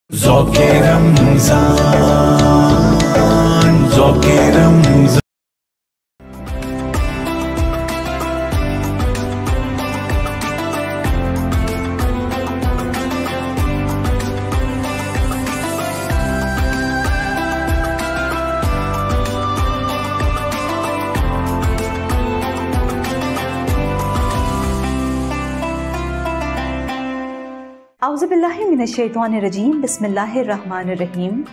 ذوقِ رمضان ذوقِ رمضان औज़ुबिल्लाहि मिनश्शैतानिर्रजीम बिस्मिल्लाहिर्रहमानिर्रहीम।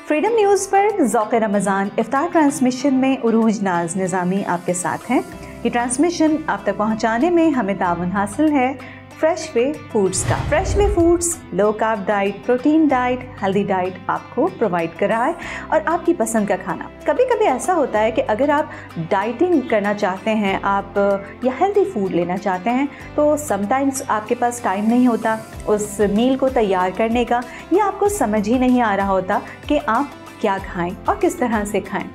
Freedom news पर ज़ौक़ रमज़ान इफ्तार transmission में उरूज नाज निज़ामी आपके साथ हैं। ये ट्रांसमिशन आप तक पहुँचाने में हमें ताउन हासिल है फ्रेश वे फूड्स का। Fresh way foods low carb diet, protein diet, healthy diet आपको प्रोवाइड कराए और आपकी पसंद का खाना। कभी कभी ऐसा होता है कि अगर आप डाइटिंग करना चाहते हैं, आप या हेल्दी फूड लेना चाहते हैं, तो समटाइम्स आपके पास टाइम नहीं होता उस मील को तैयार करने का, या आपको समझ ही नहीं आ रहा होता कि आप क्या खाएं और किस तरह से खाएं।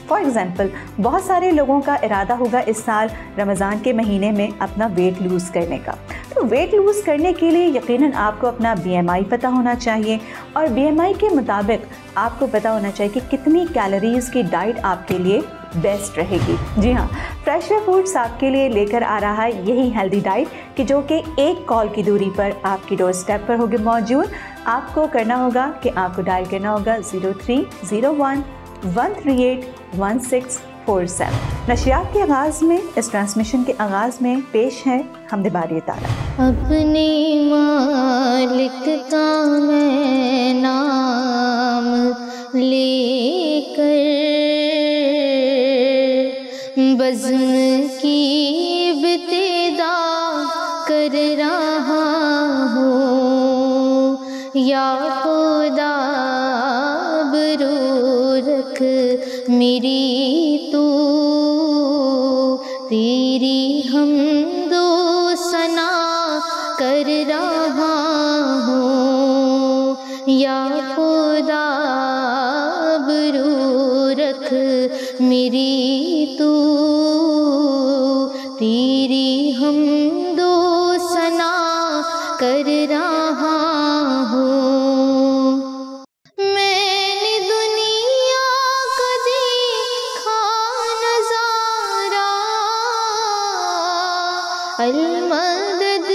फॉर एग्ज़ाम्पल, बहुत सारे लोगों का इरादा होगा इस साल रमज़ान के महीने में अपना वेट लूज़ करने का। तो वेट लूज़ करने के लिए यकीनन आपको अपना BMI पता होना चाहिए और BMI के मुताबिक आपको पता होना चाहिए कि कितनी कैलोरीज़ की डाइट आपके लिए बेस्ट रहेगी। जी हाँ, फ्रेश वे फूड्स आपके लिए लेकर आ रहा है यही हेल्दी डाइट कि जो कि एक कॉल की दूरी पर आपकी डोर स्टेप पर होगी मौजूद। आपको करना होगा कि आपको डायल करना होगा 0301381647। नशियात के आगाज़ में, इस ट्रांसमिशन के आगाज़ में पेश है हमद बारी ताला। अपने मालिक का मैं नाम लेकर बज़्म की इब्तिदा कर रहा हूँ। या खुदा आबरू रख मेरी तू, तेरी हमदो सना कर रहा हूँ। या खुदा आबरू रख मेरी तू, तेरी हमदो सना कर रहा हूँ। मैंने दुनिया को देखा नज़ारा, अल-मदद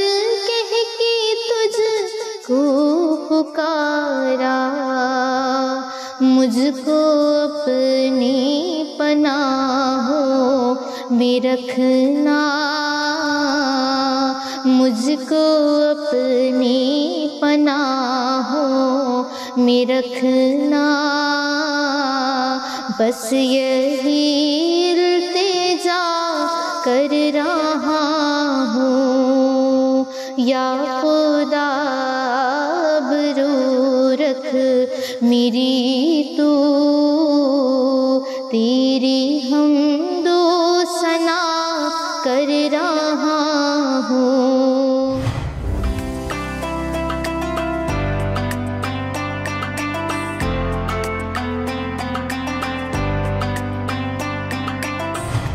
कह के तुझको पुकारा। मुझको अपनी पनाहों में रखना, मुझको अपनी पनाहों में रखना। बस यही इल्तिजा कर रहा हूँ। या खुदा आबरू रख मेरी तू, तेरी हमदो सना कर रहा हूँ।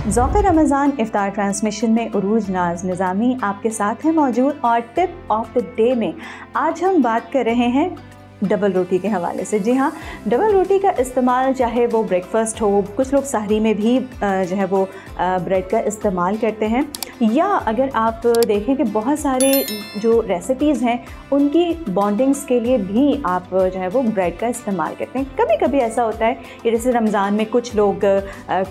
ज़ौक़ रमज़ान इफ्तार ट्रांसमिशन में उरूज नाज निज़ामी आपके साथ हैं मौजूद। और टिप ऑफ द डे में आज हम बात कर रहे हैं डबल रोटी के हवाले से। जी हाँ, डबल रोटी का इस्तेमाल चाहे वो ब्रेकफास्ट हो, कुछ लोग सहरी में भी जो है वो ब्रेड का इस्तेमाल करते हैं, या अगर आप देखें कि बहुत सारे जो रेसिपीज़ हैं उनकी बॉन्डिंग्स के लिए भी आप जो है वो ब्रेड का इस्तेमाल करते हैं। कभी कभी ऐसा होता है कि जैसे रमज़ान में कुछ लोग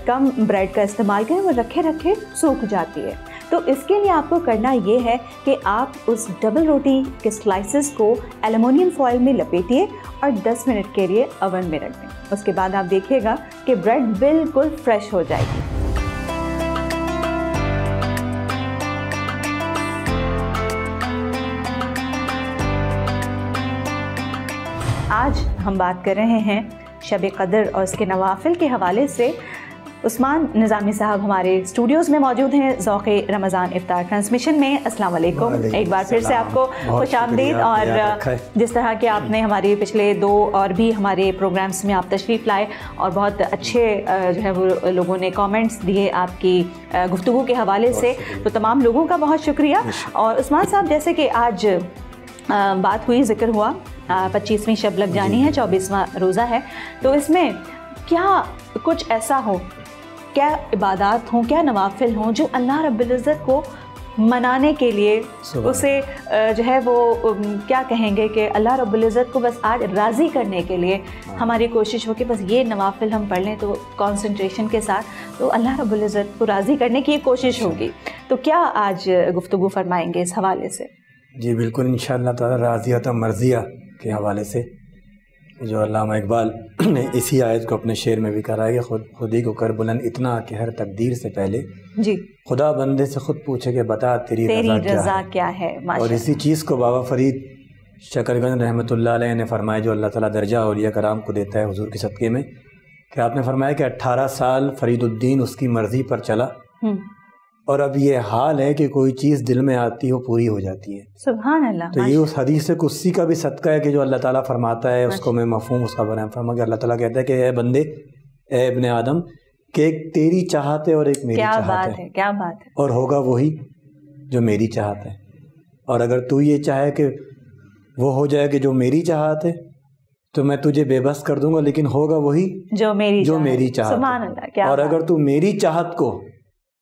कम ब्रेड का इस्तेमाल करें, वो रखे रखे सूख जाती है। तो इसके लिए आपको करना ये है कि आप उस डबल रोटी के स्लाइसेस को एल्युमिनियम फॉइल में लपेटिए और 10 मिनट के लिए ओवन में रख दें। उसके बाद आप देखिएगा कि ब्रेड बिल्कुल फ्रेश हो जाएगी। आज हम बात कर रहे हैं शब क़द्र और उसके नवाफिल के हवाले से। उस्मान निज़ामी साहब हमारे स्टूडियोज़ में मौजूद हैं ज़ौक़ रमज़ान इफ्तार ट्रांसमिशन में। अस्सलाम वालेकुम, एक बार फिर से आपको खुशामदीद। और जिस तरह के आपने हमारे पिछले 2 और भी हमारे प्रोग्राम्स में आप तशरीफ़ लाए और बहुत अच्छे जो है वो लोगों ने कमेंट्स दिए आपकी गुफ्तगू के हवाले से, तो तमाम लोगों का बहुत शुक्रिया। और उस्मान साहब, जैसे कि आज बात हुई, ज़िक्र हुआ 25ਵੀं शब लग जानी है, 24वां रोज़ा है, तो इसमें क्या कुछ ऐसा हो, क्या इबादत हों, क्या नवाफिल हों जो अल्लाह रब्बुल इज़्ज़त को मनाने के लिए उसे जो है वो क्या कहेंगे कि अल्लाह रब्बुल इज़्ज़त को बस आज राज़ी करने के लिए हमारी कोशिश हो कि बस ये नवाफिल हम पढ़ लें तो कंसंट्रेशन के साथ, तो अल्लाह रब्बुल इज़्ज़त को राज़ी करने की कोशिश होगी। तो क्या आज गुफ्तगू फरमाएंगे इस हवाले से? जी बिल्कुल, इंशाअल्लाह ताला राज़ियत मर्ज़िया के हवाले से जो अल्लामा इकबाल ने इसी आयत को अपने शेर में भी कहा है कि खुद ही को कर बुलंद इतना कि हर तकदीर से पहले जी खुदा बंदे से खुद पूछे कि बता तेरी रज़ा क्या है। और इसी चीज़ को बाबा फरीद शकरगंज रहमतुल्लाह अलैह ने फरमाया, जो अल्लाह ताला दर्जा औलिया कराम को देता है हुजूर के सदक़े में, कि आपने फरमाया कि 18 साल फरीदुद्दीन उसकी मर्ज़ी पर चला और अब ये हाल है कि कोई चीज़ दिल में आती हो पूरी हो जाती है। सुभान अल्लाह। तो ये उस हदीस कुस्सी का भी सदका है कि जो अल्लाह ताला फरमाता है, उसको मैं मफ़हूम उसका बयान फरमा कि अल्लाह ताला कहता है कि ए बंदे, ए इब्ने आदम, कि एक तेरी चाहत है और एक मेरी चाहत है। क्या बात है। और होगा वही जो मेरी चाहत है। और अगर तू ये चाहे कि वो हो जाए कि जो मेरी चाहत है, तो मैं तुझे बेबस कर दूंगा, लेकिन होगा वही जो मेरी चाहत। सुभान अल्लाह। क्या और अगर तू मेरी चाहत को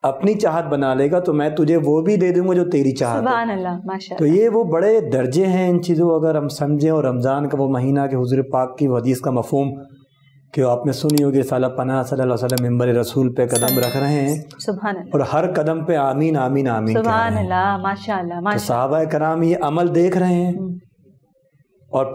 अपनी चाहत बना लेगा तो मैं तुझे वो भी दे दूंगा जो तेरी चाहत है। सुभान अल्लाह, माशाअल्लाह। तो ये वो बड़े दर्जे हैं इन चीज़ों अगर हम समझें। और रमज़ान का वो महीना कि हुज़ूर पाक की हदीस का मफ़हूम कि आपने सुनी होगी, साला पनाह सल्लल्लाहु अलैहि वसल्लम मिंबर रसूल पे कदम रख रहे हैं, सुभान अल्लाह, और हर कदम पे आमीन आमीन आमीन सुभान अल्लाह, माशाअल्लाह। तो सहाबा कराम ये अमल देख रहे हैं और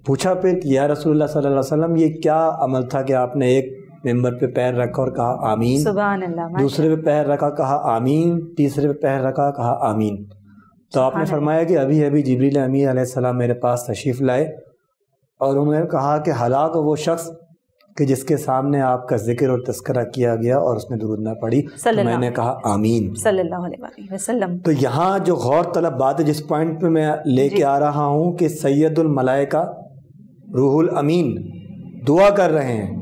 पूछा फिर कि या रसूलुल्लाह सल्लल्लाहु अलैहि वसल्लम, ये क्या अमल था कि आपने एक मिंबर पे पैर रखा और कहा आमीन, सुभान अल्लाह, दूसरे पे पैर रखा कहा आमीन, तीसरे पे पैर रखा कहा आमीन। तो आपने फरमाया कि अभी अभी जिब्रील अमीन अलैहिस्सलाम मेरे पास तशरीफ़ लाए और उन्होंने कहा कि हलाक वो शख्स कि जिसके सामने आपका जिक्र और तस्करा किया गया और उसने दुरूद ना पढ़ी। तो मैंने कहा आमीन सल्लल्लाहु अलैहि वसल्लम। तो यहाँ जो गौर तलब बात है, जिस पॉइंट पे मैं लेके आ रहा हूँ कि सैयदुल मलाइका रूहुल अमीन दुआ कर रहे हैं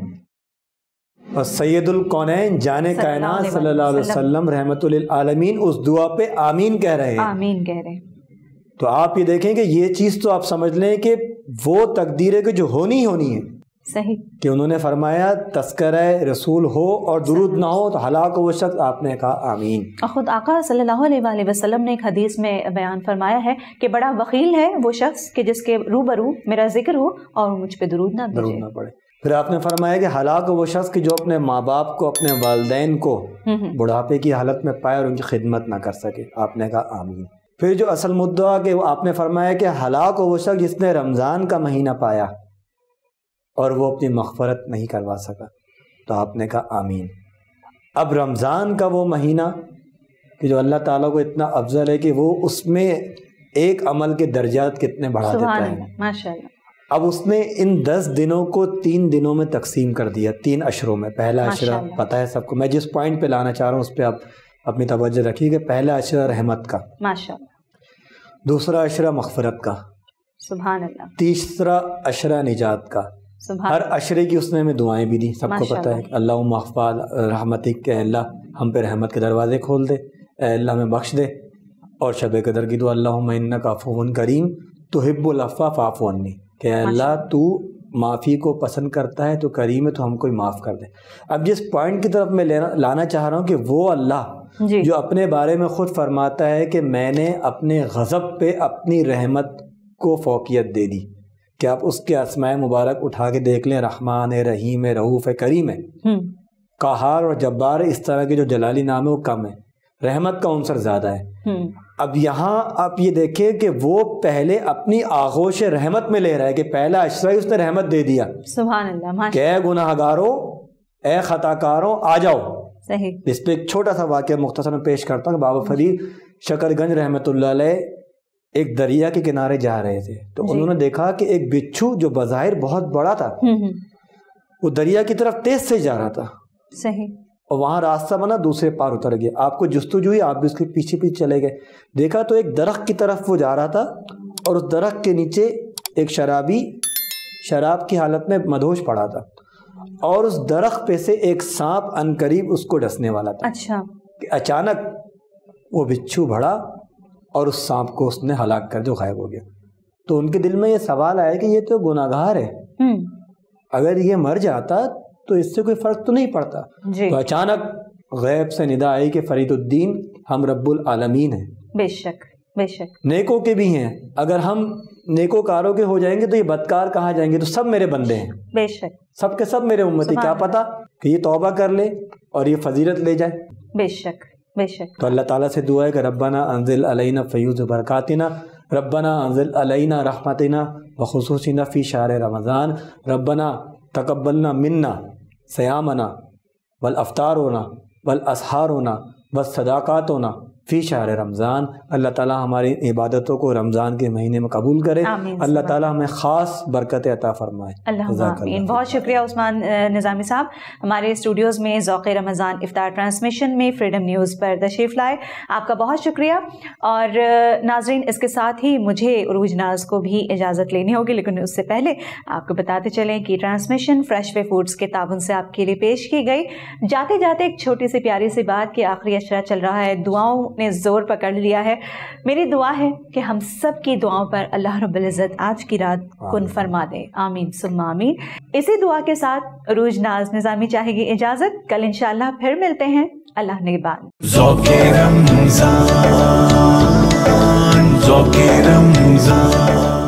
और सैयदुल कौनैन जाने कायनात सल्लल्लाहु अलैहि वसल्लम रहमतुल लिल आलमीन उस दुआ पे आमीन कह रहे हैं। आमीन कह रहे हैं। तो आप ये देखें कि ये चीज़ तो आप समझ लें कि वो तकदीर है कि जो होनी है। सही कि उन्होंने फरमाया तस्करा रसूल हो और दुरूद ना हो तो हलाक वो शख्स, आपने कहा आमीन। और ख़ुद आका सल्लल्लाहु अलैहि वसल्लम ने एक हदीस में बयान फरमाया है कि बड़ा वकील है वो शख्स कि जिसके रूबरू मेरा जिक्र हो और मुझ पे दुरूद ना पड़े। फिर आपने फरमाया कि हलाक वो शख्स कि जो अपने माँ बाप को, अपने वालिदैन को बुढ़ापे की हालत में पाए और उनकी खिदमत ना कर सके, आपने कहा आमीन। फिर जो असल मुद्दा कि आपने फरमाया कि हलाक वो शख्स जिसने रमज़ान का महीना पाया और वो अपनी मग़फ़रत नहीं करवा सका, तो आपने कहा आमीन। अब रमज़ान का वो महीना कि जो अल्लाह ताला को इतना अफजल है कि वो उसमें एक अमल के दर्जात कितने बढ़ा देता है, माशाअल्लाह। अब उसने इन 10 दिनों को 3 दिनों में तकसीम कर दिया, 3 अशरों में। पहला अशरा पता है सबको, मैं जिस पॉइंट पे लाना चाह रहा हूँ उस पर आप अपनी तवज्जो रखिए। पहला अशरा रहमत का, माशाअल्लाह। दूसरा अशरा मग़फ़रत का, सुभान अल्लाह। तीसरा अशरा निजात का। हर अशरे की उसने हमें दुआएं भी दी, सबको पता है। अल्लाहुम्मा अहफ़ज़ रहमतिक, के अल्लाह हम पे रहमत के दरवाज़े खोल दे, अल्लाह में बख्श दे। और शब कदर की दुआ अल्लाहुम्मा इन्नका अफ़्वुन करीम तुहिब्बुल अफ़्व फ़अफ़ु अन्नी, कि अल्लाह तू माफ़ी को पसंद करता है, तो करीम है, तो हमको माफ़ कर दे। अब जिस पॉइंट की तरफ मैं लाना चाह रहा हूँ कि वो अल्लाह जो अपने बारे में ख़ुद फरमाता है कि मैंने अपने गज़ब पे अपनी रहमत को फ़ौक़ियत दे दी, कि आप उसके अस्माए मुबारक उठा के देख लें, रहमान है, रहीम है, रऊफ़ है, करीम है, क़हार और जब्बार है, इस तरह के जो जलाली नाम है वो कम है, रहमत का उनसर ज़्यादा है। अब यहाँ आप ये देखें कि वो पहले अपनी आगोश रहमत में ले रहा है कि पहला अशरा ही उसने रहमत दे दिया। सुभान अल्लाह। क्या गुनाहगारों, ए खताकारों, आ जाओ। सही। इस पे एक छोटा सा वाक़या मुख्तसर में पेश करता हूँ। बाबा फरीद शकरगंज रहमतुल्लाह अलैह एक दरिया के किनारे जा रहे थे, तो उन्होंने देखा कि एक बिच्छू जो बज़ाहिर बहुत बड़ा था वो दरिया की तरफ तेज से जा रहा था। सही। और वहाँ रास्ता बना, दूसरे पार उतर गया। आपको जुस्तजू हुई, आप भी उसके पीछे पीछे चले गए। देखा तो एक दरख्त की तरफ वो जा रहा था और उस दरख्त के नीचे एक शराबी शराब की हालत में मदहोश पड़ा था और उस दरख्त पे से एक सांप अनकरीब उसको डसने वाला था। अच्छा। कि अचानक वो बिच्छू बढ़ा और उस सांप को उसने हलाक कर जो गायब हो गया। تو ان کے دل میں یہ سوال آیا کہ یہ تو گناہگار ہے، اگر یہ مر جاتا تو اس سے کوئی فرق تو نہیں پڑتا. تو اچانک غیب سے ندا آئی کہ فرید الدین ہم رب العالمین ہیں. بے شک بے شک. نیکوں کے بھی ہیں، اگر ہم نیکوکاروں کے ہو جائیں گے تو یہ بدکار کہا جائیں گے، تو سب میرے بندے ہیں. بے شک. سب کے سب میرے امتی. کیا پتا کہ یہ توبہ کر لے اور یہ فضیلت لے جائے. بے شک بے شک. تو اللہ تعالیٰ سے دعا ہے کہ ربنا انزل علینا فیوز برکاتنا، ربنا انزل علینا رحمتنا وخصوصنا فی شہر رمضان، ربنا تقبلنا منا صیامنا والافطارنا والاسحارنا والصداقاتنا فی شہر رمضان. اللہ تعالیٰ ہماری عبادتوں کو رمضان کے مہینے میں قبول کرے. اللہ تعالیٰ ہمیں خاص برکت عطا فرمائے. اللہم آمین. بہت شکریہ عثمان نظامی صاحب، ہمارے اسٹوڈیوز میں ذوق رمضان افطار ٹرانسمیشن میں فریڈم نیوز پر تشریف لائے. آپ کا بہت شکریہ. اور ناظرین، اس کے ساتھ ہی مجھے عروج ناز کو بھی اجازت لینی ہوگی، لیکن اس سے پہلے آپ کو بتاتے چلیں کہ ٹرانسمیشن فریش وے فوڈز کے تعاون سے آپ کے لیے پیش کی گئی. جاتے جاتے ایک چھوٹی سی پیاری سی بات کہ آخری اشرا چل رہا ہے، دعاؤں نے زور پکڑ لیا ہے. میری دعا ہے کہ ہم سب کی دعاؤں پر اللہ رب العزت آج کی رات کن فرما دے. آمین ثم آمین. اسی دعا کے ساتھ عروج ناز نظامی چاہے گی اجازت. کل انشاءاللہ پھر ملتے ہیں. اللہ نگہبان. ذوق رمضان، ذوق رمضان.